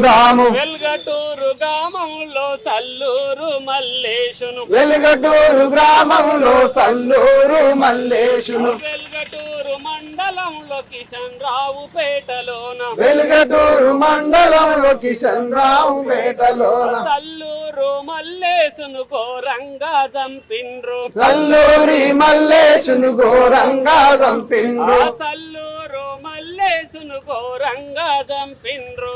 జరుపుదాము వెల్గటూరు గ్రామంలో సల్లూరు మల్లేశును వెలుగటూరు గ్రామంలో సల్లూరు మల్లేశును వెల్గటూరు మండలంలో కిషన్ రావు పేటలోన వెలుగటూరు మండలంలో కిషన్ రావు పేటలోన సల్లూరు మల్లేశును ఘోరంగా చంపిండ్రు సల్లూరి మల్లేశును ఘోరంగా చంపిండ్రు సల్లూరు మల్లేశును ఘోరంగా చంపిండ్రు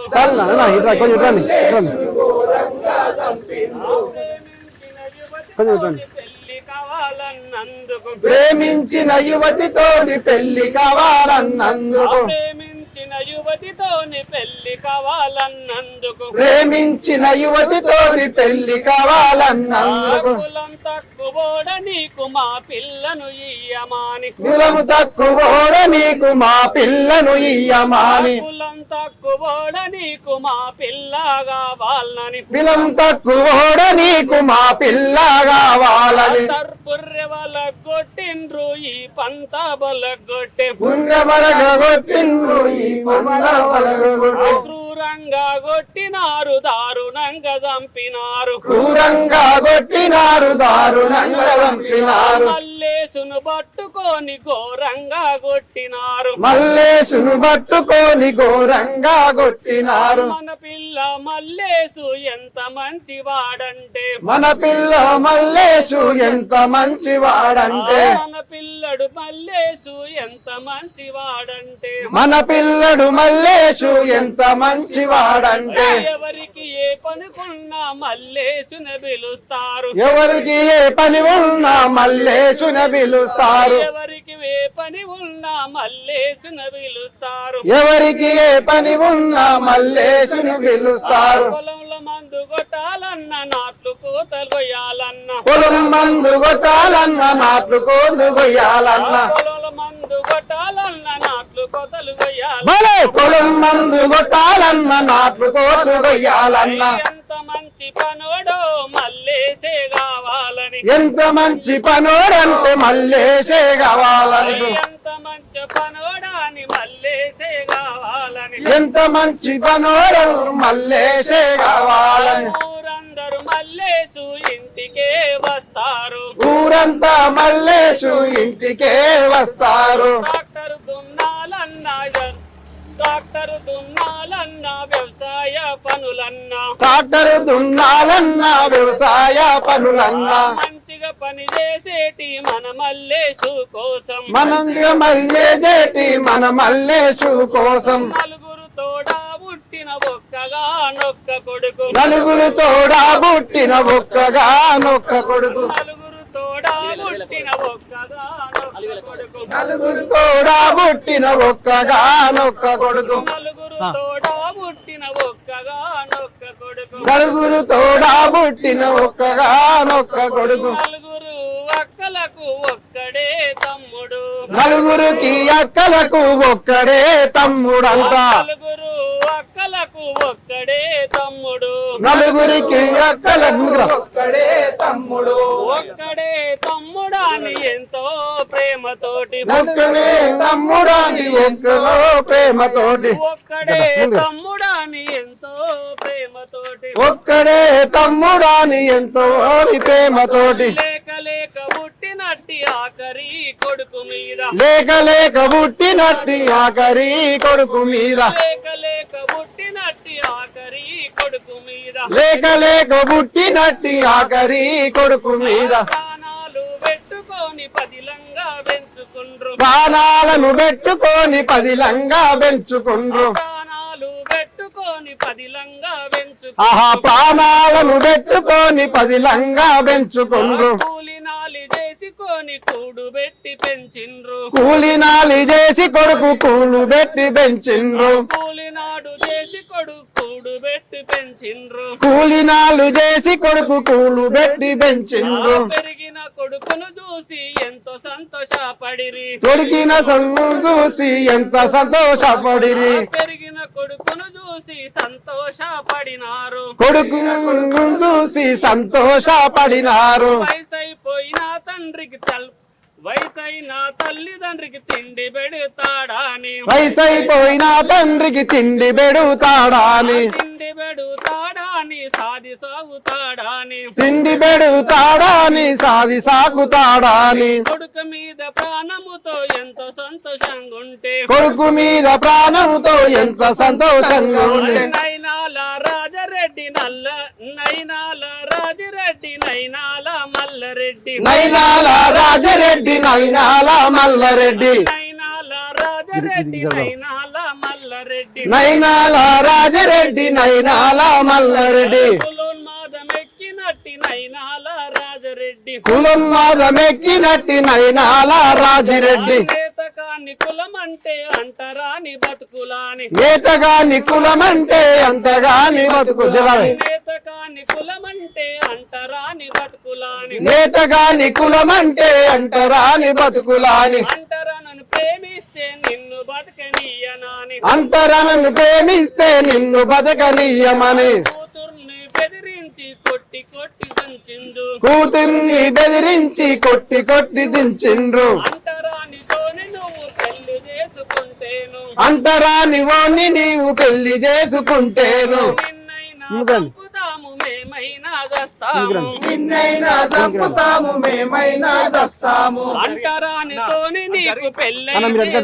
పెళ్లి కావాలన్నందుకు ప్రేమించిన యువతితోని పెళ్లి కావాలన్నందుకు ప్రేమించిన యువతితోని పెళ్లి కావాలన్నందుకు ప్రేమించిన యువతితోని పెళ్లి కావాలన్నందుకు కులం తక్కువోడ నీకు మా పిల్లను ఇయ్యమాని కులము తక్కువోడ నీకు మా పిల్లను ఇయ్యమాని కులం తక్కువోడ నీకు మా పిల్ల కావాలని కులం తక్కువోడ నీకు మా పిల్ల కావాలని తర్పుర్రె వలగొట్టిండ్రు ఈ పంత బలగొట్టే పుణ్యమలగొట్టిండ్రు ఈ పొందవలగొట్టు క్రూరంగా కొట్టినారు దారుణంగా చంపినారు క్రూరంగా కొట్టినారు దారుణంగా చంపినారు మల్లేసును పట్టుకొని ఘోరంగా కొట్టినారు మల్లేసును పట్టుకొని ఘోరంగా కొట్టినారు మన పిల్ల మల్లేసు ఎంత మంచివాడంటే మన పిల్ల మల్లేసు ఎంత మంచివాడంటే మన పిల్లడు మల్లేసు ఎంత మంచివాడంటే మన పిల్లడు మల్లేసు ఎంత మంచివాడంటే ఎవరికి ఏ పనుకున్నా మల్లేసున పిలుస్తారు ఎవరికి ఏ పని ఉన్నా మల్లేసున పిలుస్తారు ఎవరికి ఏ పని ఉన్నా మల్లేసున పిలుస్తారు ఎవరికి ఏ పని ఉన్నా మల్లేసును పిలుస్తారు పొలంలో మందు కొట్టాలన్న నాట్లు కోతలు కొయ్యాలన్న పొలం మందు కొట్టాలన్న నాట్లు కోలు కొయ్యాలన్న పొలంలో మందు కొట్టాలన్న నాట్లు కోతలు కొయ్యాలి భలే పొలం మందు కొట్టాలన్న నాట్లు కోలు కొయ్యాలన్న ఎంత మంచి పనోడో మల్లేసే కావాలని ఎంత మంచి పనోడంటే మల్లేసే కావాలని ఎంత మంచి పనోడాని మల్లేసే కావాలని ఎంత మంచి పనోడు మల్లేసే కావాలని ఊరందరూ మల్లేసు ఇంటికే వస్తారు ఊరంతా మల్లేసు ఇంటికే వస్తారు ట్రాక్టర్ దున్నాలన్న వ్యవసాయ పనులన్నా ట్రాక్టర్ దున్నాలన్నా వ్యవసాయ పనులన్నా మంచిగా పని చేసేటి మన మల్లేసు కోసం మనం మల్లేసేటి మన మల్లేసు కోసం నలుగురు తోడా పుట్టిన ఒక్కగా నొక్క కొడుకు నలుగురు తోడా పుట్టిన ఒక్కగా నొక్క కొడుకు నలుగురు తోడా పుట్టిన ఒక్కగా నొక్క కొడుకు నలుగురు తోడా పుట్టిన ఒక్కగా నొక్క కొడుకు నలుగురు తోడా పుట్టిన ఒక్కగా నొక్క కొడుకు నలుగురు తోడా పుట్టిన ఒక్కగా నొక్క కొడుకు నలుగురు అక్కలకు ఒక్కడే తమ్ముడు నలుగురికి అక్కలకు ఒక్కడే తమ్ముడంట నలుగురు అక్కలకు ఒక్కడే తమ్ముడు నలుగురికి అక్కలకు ఒక్కడే తమ్ముడు ఒక్కడే తమ్ముడాని ఎంతో ప్రేమతోటి ఒక్కడే తమ్ముడాని ఒక్కలో ప్రేమతోటి ఒక్కడే తమ్ముడాని ఎంతో ప్రేమతోటి ఒక్కడే తమ్ముడాని ఎంతో ప్రేమతోటి లేక లేక పుట్టినట్టి ఆఖరి కొడుకు మీద లేక లేక పుట్టినట్టి ఆఖరి కొడుకు మీద లేక లేక పుట్టినట్టి ఆఖరి కొడుకు మీద లేక లేక పుట్టినట్టి ఆఖరి కొడుకు మీద ప్రాణాలు పెట్టుకొని పదిలంగా పెంచుకుండ్రు ప్రాణాలను పెట్టుకొని పదిలంగా పెంచుకుండ్రు ప్రాణాలు పెట్టుకొని పదిలంగా ఆహా ప్రాణాలను పెట్టుకొని పదిలంగా పెంచుకుండ్రు కూలినాలి చేసుకొని కూడు పెట్టి పెంచిండ్రు కూలినాలి చేసి కొడుకు కూలు పెట్టి పెంచిండ్రు కూలినాడు చేసి కొడుకు కూడు పెట్టి పెంచిండ్రు కూలినాలు చేసి కొడుకు కూలు పెట్టి పెంచిండ్రు పెరిగిన కొడుకును చూసి ఎంతో సంతోషపడిరి కొడుకిన సంగు చూసి ఎంత సంతోషపడిరి పెరిగిన కొడుకును చూసి సంతోషపడినారు కొడుకు చూసి సంతోషపడినారు వయసైపోయిన తండ్రికి వయసైన తల్లిదండ్రికి తిండి పెడతాడాని వయసైపోయిన తండ్రికి తిండి పెడుతాడాని తిండి పెడతాడాని సాది సాగుతాడాని తిండి పెడుతాడాని సాది సాకుతాడాని కొడుకు మీద ప్రాణముతో ఎంతో సంతోషంగా ఉంటే కొడుకు మీద ప్రాణంతో ఎంత సంతోషంగా ఉండే నైనాల రాజరెడ్డి నైనాల రాజిరెడ్డి నైనాల మల్లరెడ్డి నైనాల రాజరెడ్డి నైనాల మల్లరెడ్డి నైనాల రాజరెడ్డి నైనాల మల్లరెడ్డి నైనాల రాజరెడ్డి నైనాల మల్లరెడ్డి కులోన్మాదమెక్కినట్టి నైనాల రాజరెడ్డి కులమాదమెక్కినట్టి నైనాల రాజిరెడ్డి నేతకాన్ని కులమంటే అంటరాని బతుకులాని నేతగాని కులమంటే అంతగాని బతుకు జలాలి నేతకాన్ని కులమంటే అంటరాని బతుకులాని నేతగాని కులమంటే అంటరాని బతుకులాని అంటరానను ప్రేమిస్తే నిన్ను బతకనీయనాని అంతరాలను ప్రేమిస్తే నిన్ను బతకనీయమని కూతుర్ని బెదిరించి కొట్టి కొట్టి దంచిందు కూతుర్ని బెదిరించి కొట్టి కొట్టి దించిండ్రు అంటరానితోని నువ్వు పెళ్లి చేసుకుంటేను అంటరాని వాణ్ణి నీవు పెళ్లి చేసుకుంటేను నిన్నైనా చంపుతాము మేమైనా చస్తాము నిన్నైనా చంపుతాము మేమైనా చస్తాము అంటరానితోని నీకు పెళ్ళై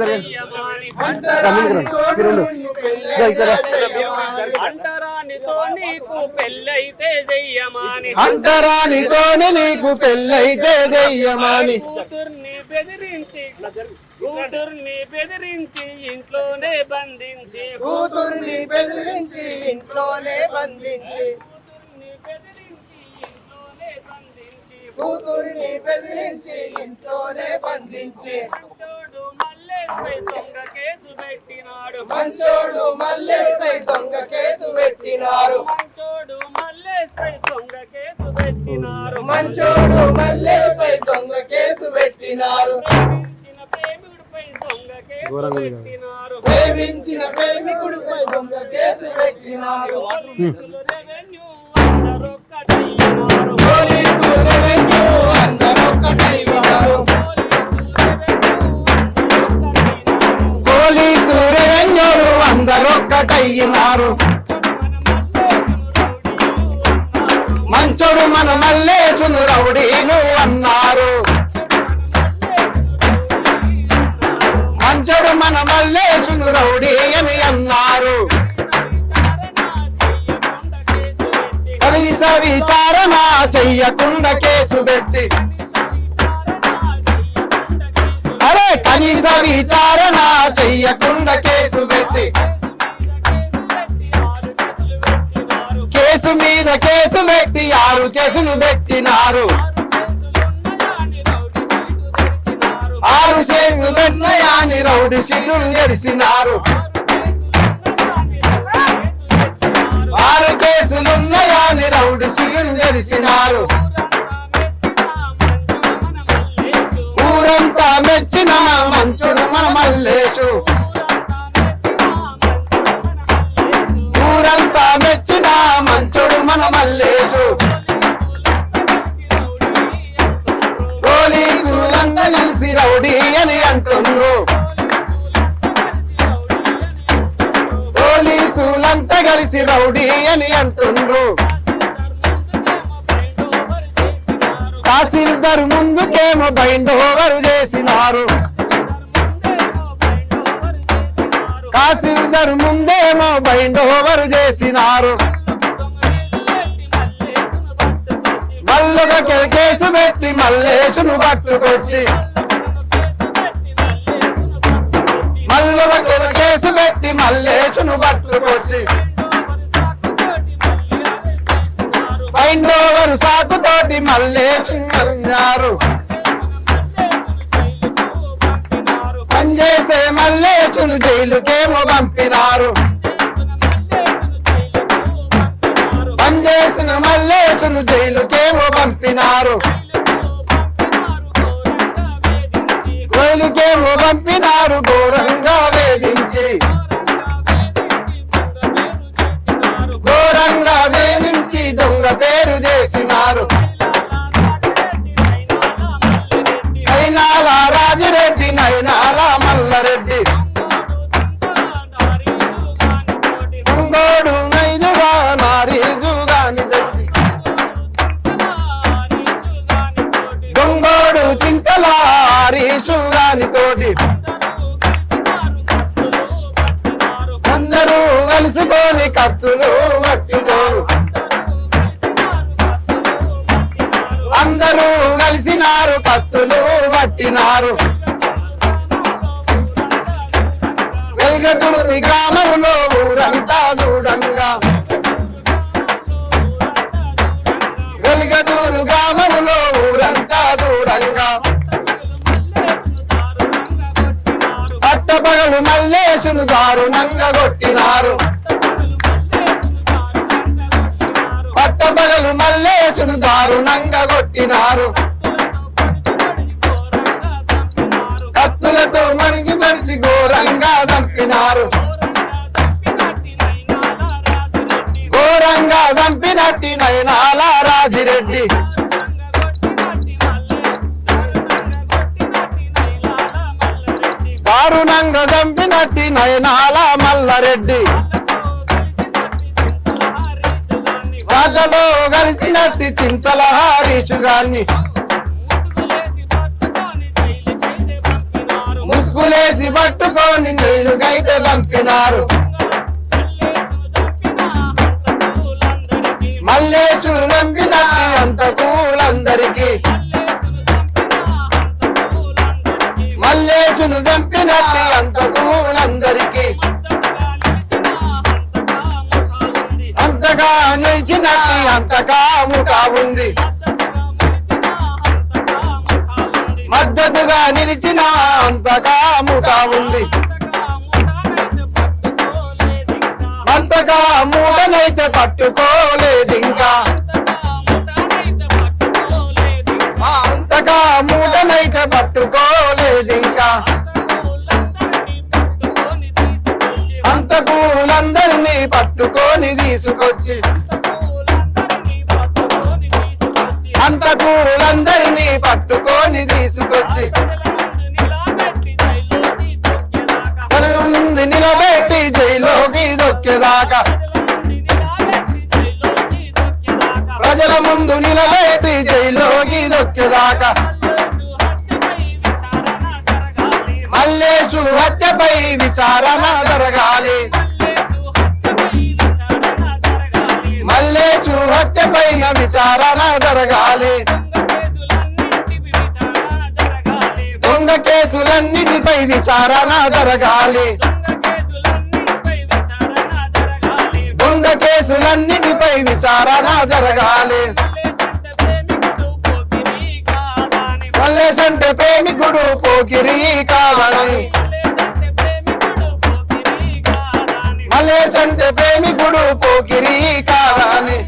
చెయ్యమాని అంటరానితో నీకు పెళ్ళైతే చెయ్యమాని అంటరానితోని నీకు పెళ్ళైతే దెయ్యమాని కూతుర్ని బెదిరించి ఇంట్లోనే బంధించి కూతుర్ని బెదిరించి ఇంట్లోనే బంధించి కూతుర్ని బెదిరించి ఇంట్లోనే బంధించి మంచోడు మల్లేపై దొంగ కేసు పెట్టినాడు మంచోడు మల్లేపై దొంగ కేసు పెట్టినారు మంచోడు మల్లేపై దొంగ కేసు పెట్టినారు మంచోడు మల్లేపై దొంగ కేసు పెట్టినారు ప్రేమించిన ప్రేమికుడిపై దొంగ కేసు పెట్టినారు పోలీసులు రెవెన్యూ అందరొక్కటై ఉన్నారు పోలీసులు రెవెన్యూలు అందరొక్కటయ్యినారు మంచోడు మన మల్లేసును రౌడీలు అన్నారు మంచోడు మన మల్లేసును రౌడీ అని అన్నారు కనీస విచారణ చెయ్యకుండా కేసు పెట్టి అరే కనీస విచారణ చెయ్యకుండా కేసు పెట్టి కేసు మీద కేసు పెట్టి 6 కేసులు పెట్టినారు 6 కేసులున్నాయని రౌడీ షీటులు తెరిసినారు 6 కేసులున్నాయని రౌడీ షీటులు తెరిసినారు ఊరంతా మెచ్చిన మంచుడు మన మల్లేషు ఊరంతా మెచ్చిన మంచుడు మన మల్లేషు పోలీసులంతా కలిసి రౌడీ అని అంటుండ్రు పోలీసులంతా కలిసి రౌడీ అని అంటుండ్రు తహసీల్దార్ ముందుకేమో బైండ్ ఓవర్ చేసినారు తహసీల్దార్ ముందేమో బైండ్ ఓవర్ చేసినారు మల్లుగా కేసు పెట్టి మల్లేసును పట్టుకొచ్చి మల్లుగా కేసు పెట్టి మల్లేసును పట్టుకొచ్చి బైండ్ ఓవర్ సాకుతోటి మల్లేసున్నారు పనిచేసే మల్లేసును జైలుకేమో పంపినారు పనిచేసిన మల్లేసును జైలుకేమో పంపినారు జైలుకేమో పంపినారు ఘోరంగా వేధించి ఘోరంగా వేధించి దొంగ పేరు చేసినారు నయనాల రాజిరెడ్డి నయనాల మల్లారెడ్డి ముంగోడు నైదుగా నారీజు గాని దట్టి దొంగోడు చింతల హరీషు గాని తోటి అందరూ కలుసుకొని కత్తులు పట్టినోరు అందరూ కలిసినారు కత్తులు పట్టినారు వెల్గతుర్తి గ్రామంలో ఊరంతా చూడంగా వెల్గటూరు గ్రామంలో ఊరంతా చూడంగా పట్టపగలు మల్లేశును దారుణంగా కొట్టినారు పట్టపగలు మల్లేశును దారుణంగా కొట్టినారు కత్తులతో మణికి తడిచి ఘోరంగా చంపినారు ఘోరంగా చంపినట్టి నయనాల రాజిరెడ్డి దారుణంగా చంపినట్టి నయనాల మల్లారెడ్డి వాటలో కలిసినట్టి చింతల హరీషు గారిని ముసుగులేసి పట్టుకొని జైలుకైతే పంపినారు మల్లేశును చంపినట్టి అంతకులందరికీ మల్లేశును చంపినట్టి అంతకులందరికీ అంతగా నిలిచినట్టి అంతగా ముఠా ఉంది మద్దతుగా నిలిచిన అంతగా ముఠా ఉంది అంతగా మూడనైతే పట్టుకోలేదు ఇంకా అంతగా మూడనైతే పట్టుకోలేదు ఇంకా అంతకులందరినీ పట్టుకొని తీసుకొచ్చి అంతకులందరినీ పట్టుకొని తీసుకొచ్చి తన ముందు నిలబెట్టి జైలోకి దొక్కేదాకా ప్రజల ముందు నిలబెట్టి జైలోకి దొక్కేదాకా మల్లేశు హత్యపై విచారణ జరగాలి మల్లేశు హత్యపై విచారణ జరగాలి దొంగ కేసులన్నిటిపై విచారణ జరగాలి దొంగ కేసులన్నిటిపై విచారణ జరగాలి మల్లేశంటే ప్రేమికుడు పోకిరి కాదని మల్లేశంటే ప్రేమికుడు పోకిరి కాదని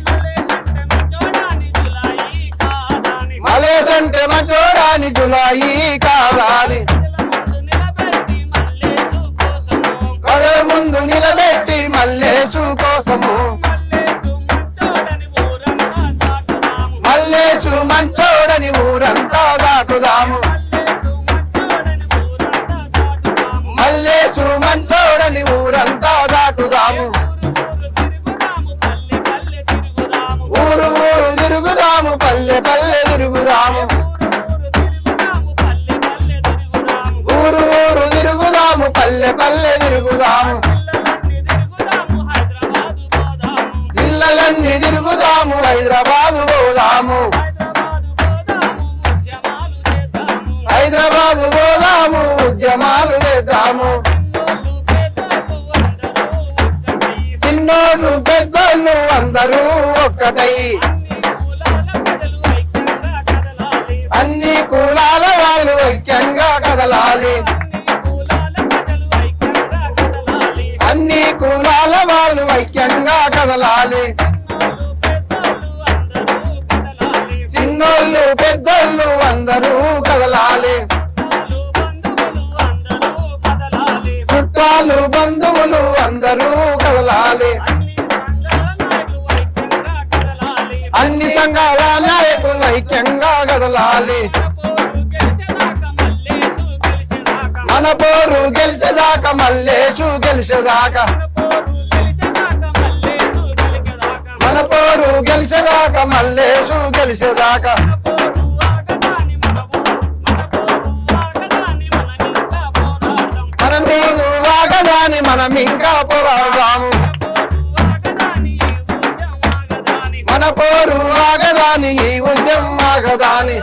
మల్లేశంటే మచోడాని జులాయి కాదని ప్రజల ముందు నిలబెట్టి మల్లేశు కోసము మల్లేశు మంచోడని ఊరంతా దాటుదాము మల్లేశు మంచోడని ఊరంతా దాటుదాము ఊరు ఊరు తిరుగుదాము పల్లె పల్లె తిరుగుదాము ఊరు ఊరు తిరుగుదాము పల్లె పల్లె తిరుగుదాము జిల్లలన్నీ తిరుగుదాము హైదరాబాదు పోదాము హైదరాబాదు పోదాము ఉద్యమాలు చేద్దాము చిన్నోళ్ళు పెద్దోళ్ళు అందరూ ఒక్కటై అన్ని కులాల వాళ్ళు ఐక్యంగా కదలాలి అన్ని కులాల వాళ్ళు ఐక్యంగా కదలాలి చిన్నోళ్ళు పెద్దోళ్ళు అందరూ కదలాలి చుట్టాలు బంధువులు అందరూ కదలాలి అన్ని సంఘాల నాయకులు ఐక్యంగా కదలాలి మన పోరు గెలిచేదాకా మల్లేషు గెలిచేదాకా మన పోరు గెలిచేదాకా మల్లేషు గెలిచేదాకా మనం నీవు వాగదాని మనం ఇంకా పోరాడదాము మన పోరు ఆగదాని ఈ ఉద్యమం ఆగదాని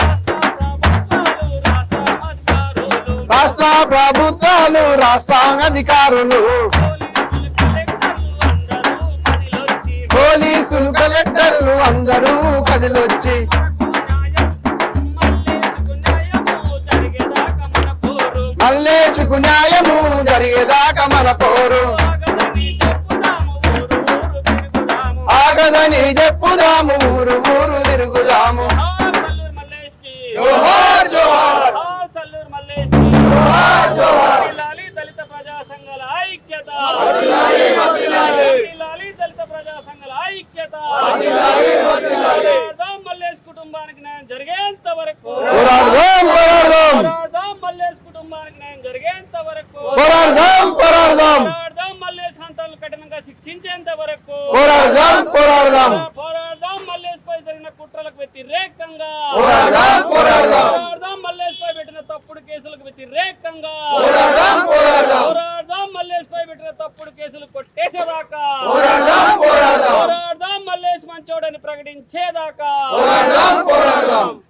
రాష్ట్ర ప్రభుత్వాలు రాష్ట్రాధికారులు పోలీసులు కలెక్టర్లు అందరూ కదిలొచ్చి మల్లేషుకు న్యాయము జరిగేదాకా మన పోరు ఆగదని చెప్పుదాము ఊరు ఊరు తిరుగుదాము జోహార్ జోహార్ జోహార్ జోహార్ దళిత ప్రజా సంఘాల ఐక్యత దళిత ప్రజా సంఘాల ఐక్యత మల్లేష్ కుటుంబానికి న్యాయం జరిగేంత వరకు పోరాడదాం పోరాడదాం మల్లేష్ కుటుంబానికి న్యాయం జరిగేంత వరకు పోరాడదాం పోరాడదాం మల్లేష్ హంతలను కఠినంగా శిక్షించేంత వరకు పోరాడదాం పోరాడదాం పోరాడదాం మల్లేష్ పై జరిగిన కుట్రలకు వ్యతిరేకంగా పోరాడదాం పోరాడదాం